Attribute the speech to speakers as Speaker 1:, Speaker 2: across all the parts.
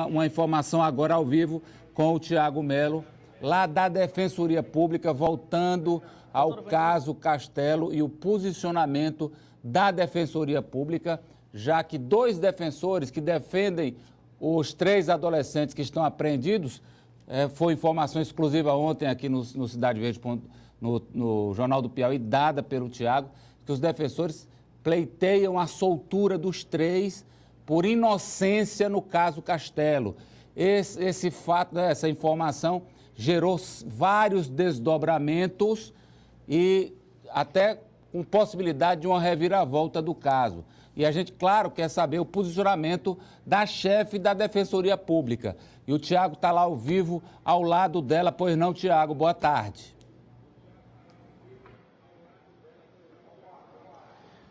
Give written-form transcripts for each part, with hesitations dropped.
Speaker 1: uma informação agora ao vivo com o Tiago Melo, lá da Defensoria Pública, voltando ao caso Castelo e o posicionamento da Defensoria Pública, já que 2 defensores que defendem os 3 adolescentes que estão apreendidos, foi informação exclusiva ontem aqui no Cidade Verde, no Jornal do Piauí, dada pelo Tiago, que os defensores pleiteiam a soltura dos 3 por inocência no caso Castelo. Esse fato, essa informação gerou vários desdobramentos e até com possibilidade de uma reviravolta do caso. E a gente, claro, quer saber o posicionamento da chefe da Defensoria Pública. E o Tiago está lá ao vivo, ao lado dela. Pois não, Tiago? Boa tarde.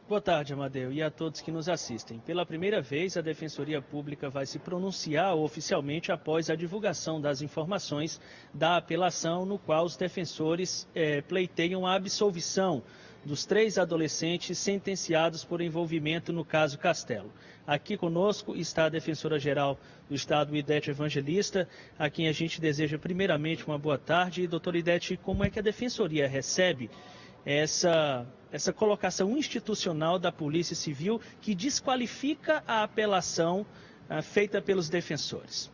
Speaker 2: Boa tarde, Amadeu, e a todos que nos assistem. Pela primeira vez, a Defensoria Pública vai se pronunciar oficialmente após a divulgação das informações da apelação, no qual os defensores pleiteiam a absolvição dos 3 adolescentes sentenciados por envolvimento no caso Castelo. Aqui conosco está a Defensora-Geral do Estado, Idete Evangelista, a quem a gente deseja primeiramente uma boa tarde. E, doutora Idete, como é que a Defensoria recebe essa colocação institucional da Polícia Civil que desqualifica a apelação feita pelos defensores?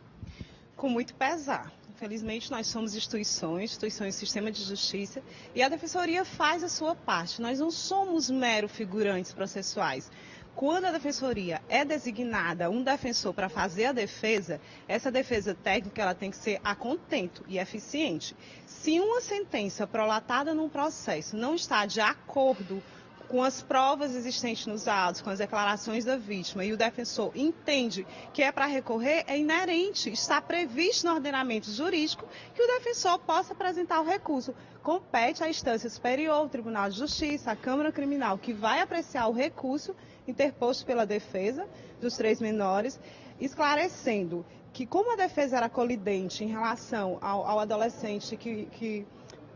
Speaker 3: Com muito pesar. Infelizmente, nós somos instituições do sistema de justiça, e a Defensoria faz a sua parte. Nós não somos mero figurantes processuais. Quando a Defensoria é designada um defensor para fazer a defesa, essa defesa técnica ela tem que ser a contento e eficiente. Se uma sentença prolatada num processo não está de acordo com as provas existentes nos autos, com as declarações da vítima, e o defensor entende que é para recorrer, é inerente, está previsto no ordenamento jurídico que o defensor possa apresentar o recurso. Compete à instância superior, o Tribunal de Justiça, a Câmara Criminal, que vai apreciar o recurso interposto pela defesa dos 3 menores, esclarecendo que, como a defesa era colidente em relação ao adolescente que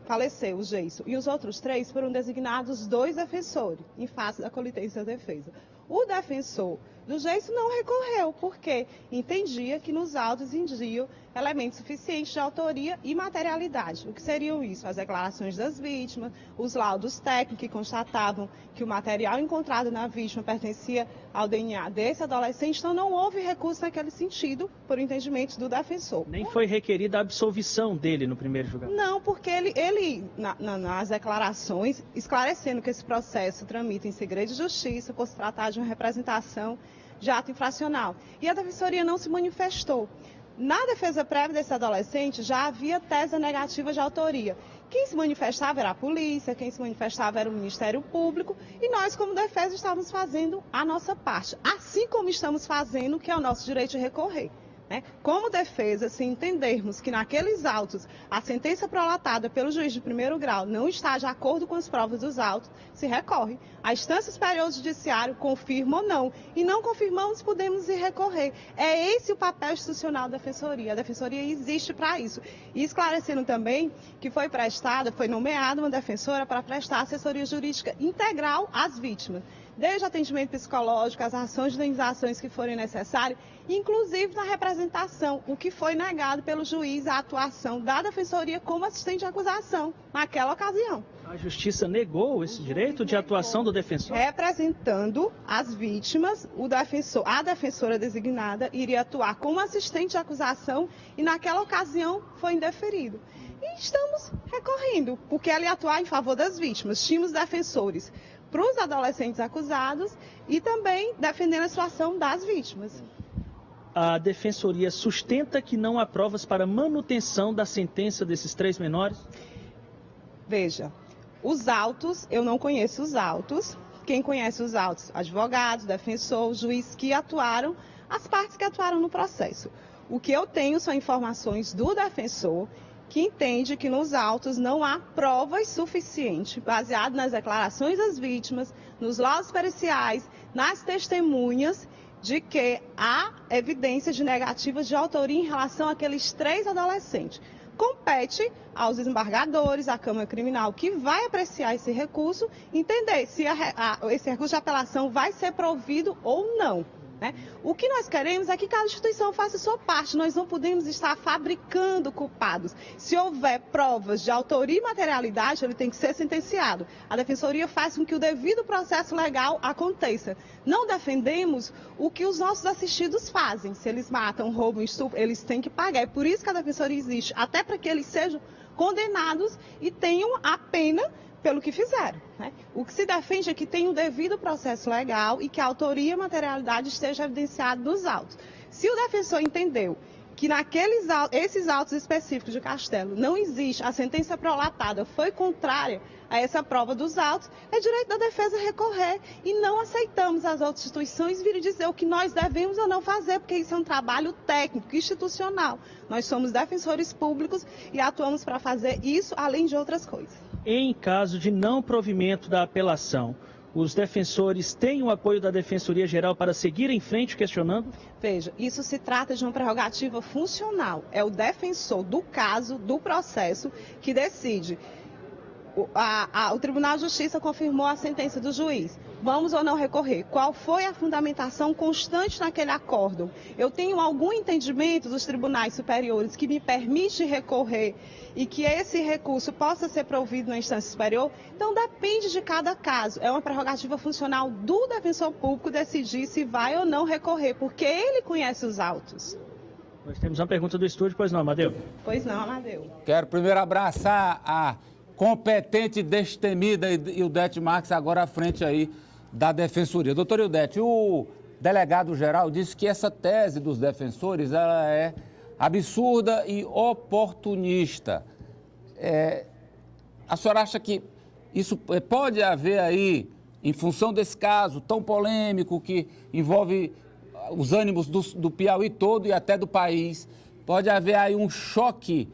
Speaker 3: faleceu, o Geiso, e os outros 3 foram designados 2 defensores em face da colidência da defesa. O defensor do Geiso não recorreu, porque entendia que nos autos indiam elementos suficientes de autoria e materialidade. O que seriam isso? As declarações das vítimas, os laudos técnicos que constatavam que o material encontrado na vítima pertencia ao DNA desse adolescente, então não houve recurso naquele sentido, por entendimento do defensor.
Speaker 2: Nem foi requerida a absolvição dele no primeiro julgamento?
Speaker 3: Não, porque ele nas declarações, esclarecendo que esse processo tramita em segredo de justiça, por se tratar de uma representação de ato infracional. E a Defensoria não se manifestou. Na defesa prévia desse adolescente já havia tese negativa de autoria. Quem se manifestava era a polícia, quem se manifestava era o Ministério Público, e nós, como defesa, estávamos fazendo a nossa parte, assim como estamos fazendo, que é o nosso direito de recorrer. Como defesa, se entendermos que naqueles autos a sentença prolatada pelo juiz de primeiro grau não está de acordo com as provas dos autos, se recorre. A instância superior do judiciário confirma ou não. E não confirmamos, podemos ir recorrer. É esse o papel institucional da Defensoria. A Defensoria existe para isso. E esclarecendo também que foi nomeada uma defensora para prestar assessoria jurídica integral às vítimas. Desde o atendimento psicológico, as ações de indenizações que forem necessárias, inclusive na representação, o que foi negado pelo juiz a atuação da Defensoria como assistente de acusação naquela ocasião.
Speaker 2: A Justiça negou esse direito de atuação do defensor?
Speaker 3: Representando as vítimas, a defensora designada iria atuar como assistente de acusação e naquela ocasião foi indeferido. E estamos recorrendo, porque ela ia atuar em favor das vítimas. Tínhamos defensores para os adolescentes acusados e também defendendo a situação das vítimas.
Speaker 2: A Defensoria sustenta que não há provas para manutenção da sentença desses 3 menores?
Speaker 3: Veja, os autos, eu não conheço os autos. Quem conhece os autos? Advogados, defensor, juiz que atuaram, as partes que atuaram no processo. O que eu tenho são informações do defensor, que entende que nos autos não há provas suficientes, baseado nas declarações das vítimas, nos laudos periciais, nas testemunhas, de que há evidências de negativas de autoria em relação àqueles 3 adolescentes. Compete aos desembargadores, à Câmara Criminal, que vai apreciar esse recurso, entender se esse recurso de apelação vai ser provido ou não. né? O que nós queremos é que cada instituição faça a sua parte. Nós não podemos estar fabricando culpados. Se houver provas de autoria e materialidade, ele tem que ser sentenciado. A Defensoria faz com que o devido processo legal aconteça. Não defendemos o que os nossos assistidos fazem. Se eles matam, roubam, estupram, eles têm que pagar. É por isso que a Defensoria existe, até para que eles sejam condenados e tenham a pena pelo que fizeram, né? O que se defende é que tenha o devido processo legal e que a autoria e a materialidade esteja evidenciada nos autos. Se o defensor entendeu que esses autos específicos de Castelo não existe, a sentença prolatada foi contrária a essa prova dos autos, é direito da defesa recorrer e não aceitamos as outras instituições virem dizer o que nós devemos ou não fazer, porque isso é um trabalho técnico, institucional. Nós somos defensores públicos e atuamos para fazer isso, além de outras coisas.
Speaker 2: Em caso de não provimento da apelação, os defensores têm o apoio da Defensoria Geral para seguir em frente questionando?
Speaker 3: Veja, isso se trata de uma prerrogativa funcional. É o defensor do caso, do processo, que decide. O Tribunal de Justiça confirmou a sentença do juiz. Vamos ou não recorrer? Qual foi a fundamentação constante naquele acórdão? Eu tenho algum entendimento dos tribunais superiores que me permite recorrer e que esse recurso possa ser provido na instância superior? Então depende de cada caso. É uma prerrogativa funcional do defensor público decidir se vai ou não recorrer, porque ele conhece os autos.
Speaker 2: Nós temos uma pergunta do estúdio, pois não, Amadeu?
Speaker 3: Pois não, Amadeu.
Speaker 1: Quero primeiro abraçar a competente, destemida Ildete Marques, agora à frente aí da Defensoria. Doutor Ildete, o delegado-geral disse que essa tese dos defensores ela é absurda e oportunista. A senhora acha que isso pode haver aí, em função desse caso tão polêmico que envolve os ânimos do Piauí todo e até do país, pode haver aí um choque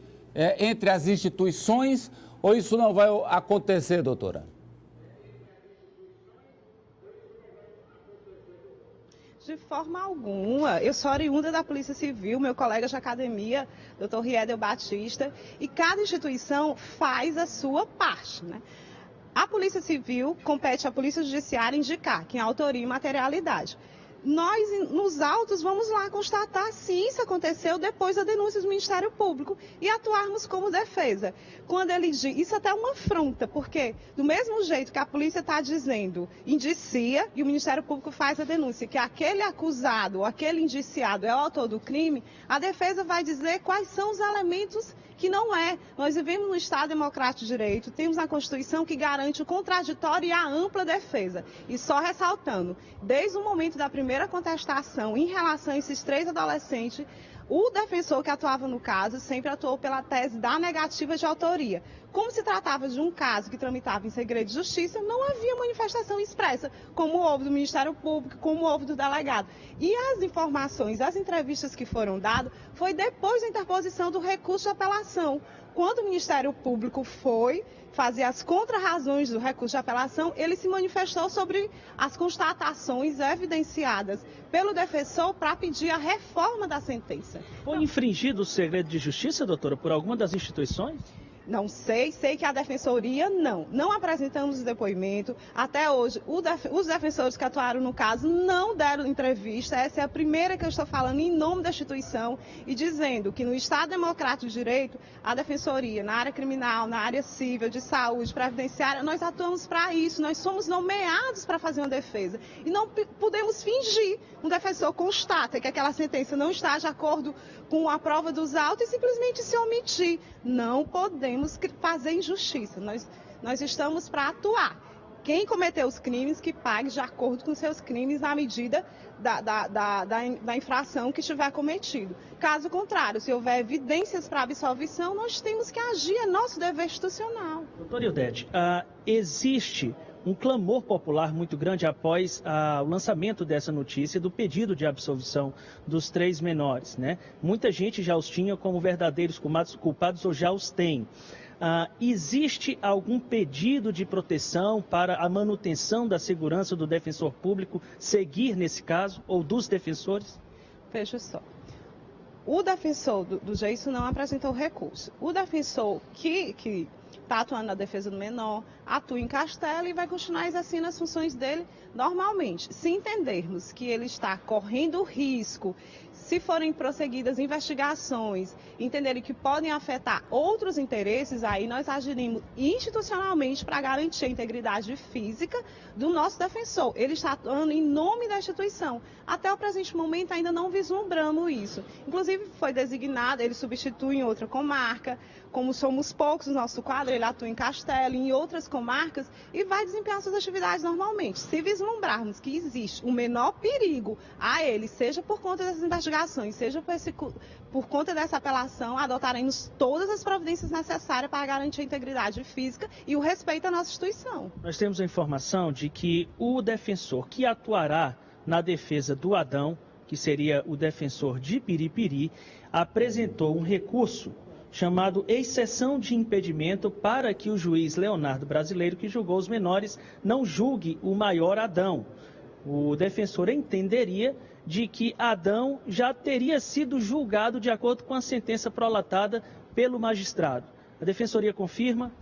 Speaker 1: entre as instituições ou isso não vai acontecer, doutora?
Speaker 3: De forma alguma. Eu sou oriunda da Polícia Civil, meu colega de academia, doutor Riedel Batista, e cada instituição faz a sua parte, né? A Polícia Civil compete à Polícia Judiciária indicar quem é a autoria e materialidade. Nós, nos autos, vamos lá constatar se isso aconteceu depois da denúncia do Ministério Público e atuarmos como defesa. Quando ele diz, isso até é uma afronta, porque do mesmo jeito que a polícia está dizendo, indicia e o Ministério Público faz a denúncia, que aquele acusado ou aquele indiciado é o autor do crime, a defesa vai dizer quais são os elementos que não é. Nós vivemos num Estado democrático de direito, temos a Constituição que garante o contraditório e a ampla defesa. E só ressaltando, desde o momento da primeira contestação em relação a esses 3 adolescentes, o defensor que atuava no caso sempre atuou pela tese da negativa de autoria. Como se tratava de um caso que tramitava em segredo de justiça, não havia manifestação expressa, como houve do Ministério Público, como houve do delegado. E as informações, as entrevistas que foram dadas, foi depois da interposição do recurso de apelação. Quando o Ministério Público foi fazer as contrarrazões do recurso de apelação, ele se manifestou sobre as constatações evidenciadas pelo defensor para pedir a reforma da sentença.
Speaker 2: Foi infringido o segredo de justiça, doutora, por alguma das instituições?
Speaker 3: Não sei que a Defensoria não apresentamos o depoimento. Até hoje, os defensores que atuaram no caso não deram entrevista. Essa é a primeira que eu estou falando em nome da instituição e dizendo que no Estado Democrático de Direito, a Defensoria, na área criminal, na área civil, de saúde, previdenciária, nós atuamos para isso. Nós somos nomeados para fazer uma defesa e não podemos fingir. Um defensor constata que aquela sentença não está de acordo com a prova dos autos e simplesmente se omitir. Não podemos fazer injustiça. Nós estamos para atuar. Quem cometeu os crimes, que pague de acordo com seus crimes na medida da infração que tiver cometido. Caso contrário, se houver evidências para absolvição, nós temos que agir, é nosso dever institucional.
Speaker 2: Doutora Ildete, existe um clamor popular muito grande após o lançamento dessa notícia do pedido de absolvição dos 3 menores, né? Muita gente já os tinha como verdadeiros culpados ou já os tem. Existe algum pedido de proteção para a manutenção da segurança do defensor público seguir nesse caso ou dos defensores?
Speaker 3: Veja só. O defensor do Geison não apresentou recurso. O defensor que está atuando na defesa do menor atua em Castelo e vai continuar exercendo as funções dele normalmente. Se entendermos que ele está correndo risco, se forem prosseguidas investigações, entenderem que podem afetar outros interesses, aí nós agiremos institucionalmente para garantir a integridade física do nosso defensor. Ele está atuando em nome da instituição. Até o presente momento ainda não vislumbramos isso. Inclusive foi designado, ele substitui em outra comarca. Como somos poucos no nosso quadro, ele atua em Castelo, em outras comarcas e vai desempenhar suas atividades normalmente. Se vislumbrarmos que existe o menor perigo a ele, seja por conta dessas investigações, seja por conta dessa apelação, adotaremos todas as providências necessárias para garantir a integridade física e o respeito à nossa instituição.
Speaker 2: Nós temos a informação de que o defensor que atuará na defesa do Adão, que seria o defensor de Piripiri, apresentou um recurso chamado exceção de impedimento para que o juiz Leonardo Brasileiro, que julgou os menores, não julgue o maior Adão. O defensor entenderia de que Adão já teria sido julgado de acordo com a sentença prolatada pelo magistrado. A defensoria confirma?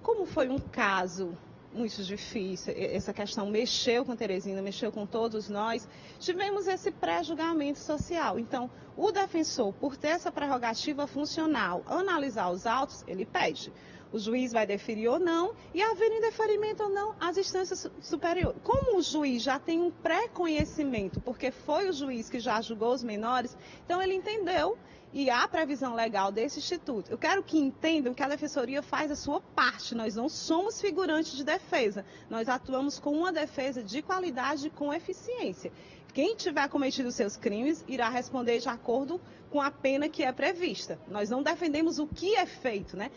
Speaker 3: Como foi um caso muito difícil, essa questão mexeu com Teresina, mexeu com todos nós, tivemos esse pré-julgamento social. Então, o defensor, por ter essa prerrogativa funcional, analisar os autos, ele pede. O juiz vai deferir ou não, e haver indeferimento ou não às instâncias superiores. Como o juiz já tem um pré-conhecimento, porque foi o juiz que já julgou os menores, então ele entendeu e há previsão legal desse instituto. Eu quero que entendam que a defensoria faz a sua parte, nós não somos figurantes de defesa, nós atuamos com uma defesa de qualidade e com eficiência. Quem tiver cometido seus crimes irá responder de acordo com a pena que é prevista. Nós não defendemos o que é feito, né?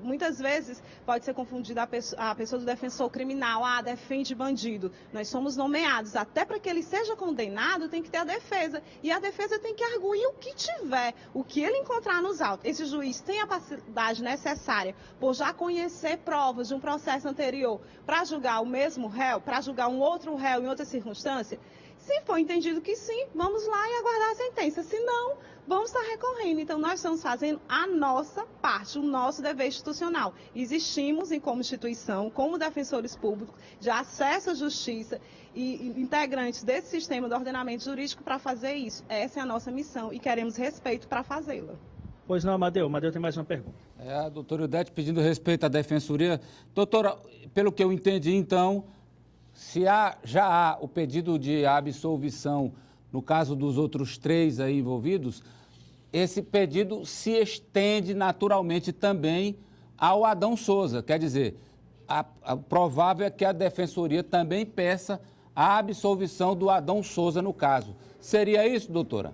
Speaker 3: Muitas vezes pode ser confundida a pessoa do defensor criminal, defende bandido. Nós somos nomeados, até para que ele seja condenado tem que ter a defesa. E a defesa tem que arguir o que tiver, o que ele encontrar nos autos. Esse juiz tem a capacidade necessária, por já conhecer provas de um processo anterior, para julgar o mesmo réu, para julgar um outro réu em outra circunstância. Se for entendido que sim, vamos lá e aguardar a sentença. Se não, vamos estar recorrendo. Então, nós estamos fazendo a nossa parte, o nosso dever institucional. Existimos como instituição, como defensores públicos, de acesso à justiça e integrantes desse sistema do ordenamento jurídico para fazer isso. Essa é a nossa missão e queremos respeito para fazê-la.
Speaker 2: Pois não, Amadeu. Amadeu tem mais uma pergunta.
Speaker 1: A doutora Ildete pedindo respeito à defensoria. Doutora, pelo que eu entendi, então, se já há o pedido de absolvição no caso dos outros 3 aí envolvidos, esse pedido se estende naturalmente também ao Adão Souza. Quer dizer, a provável é que a defensoria também peça a absolvição do Adão Souza no caso. Seria isso, doutora?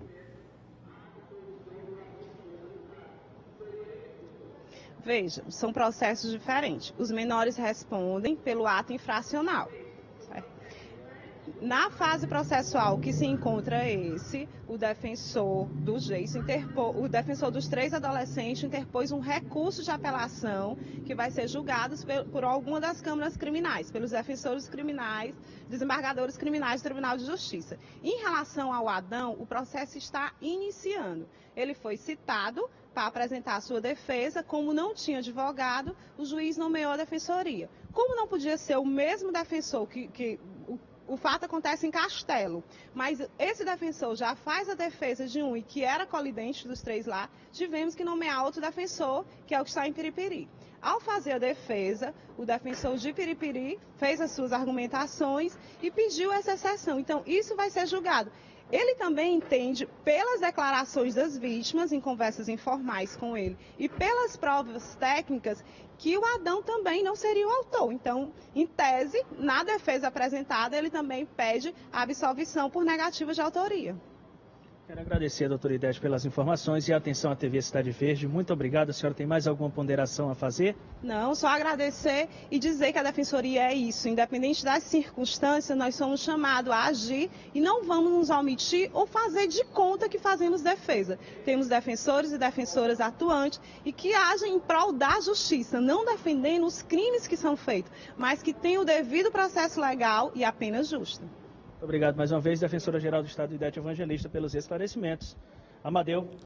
Speaker 3: Veja, são processos diferentes. Os menores respondem pelo ato infracional. Na fase processual que se encontra o defensor do Geison o defensor dos 3 adolescentes interpôs um recurso de apelação que vai ser julgado por alguma das câmaras criminais, pelos defensores criminais, desembargadores criminais do Tribunal de Justiça. Em relação ao Adão, o processo está iniciando. Ele foi citado para apresentar a sua defesa, como não tinha advogado, o juiz nomeou a defensoria. Como não podia ser o mesmo defensor o fato acontece em Castelo, mas esse defensor já faz a defesa de um e que era colidente dos 3 lá, tivemos que nomear outro defensor, que é o que está em Piripiri. Ao fazer a defesa, o defensor de Piripiri fez as suas argumentações e pediu essa exceção. Então, isso vai ser julgado. Ele também entende, pelas declarações das vítimas, em conversas informais com ele, e pelas provas técnicas, que o Adão também não seria o autor. Então, em tese, na defesa apresentada, ele também pede a absolvição por negativa de autoria.
Speaker 2: Quero agradecer a doutora Ildete pelas informações e a atenção à TV Cidade Verde. Muito obrigado. A senhora tem mais alguma ponderação a fazer?
Speaker 3: Não, só agradecer e dizer que a defensoria é isso. Independente das circunstâncias, nós somos chamados a agir e não vamos nos omitir ou fazer de conta que fazemos defesa. Temos defensores e defensoras atuantes e que agem em prol da justiça, não defendendo os crimes que são feitos, mas que têm o devido processo legal e a pena justa.
Speaker 2: Muito obrigado mais uma vez, defensora-geral do Estado, Ildete Evangelista, pelos esclarecimentos. Amadeu.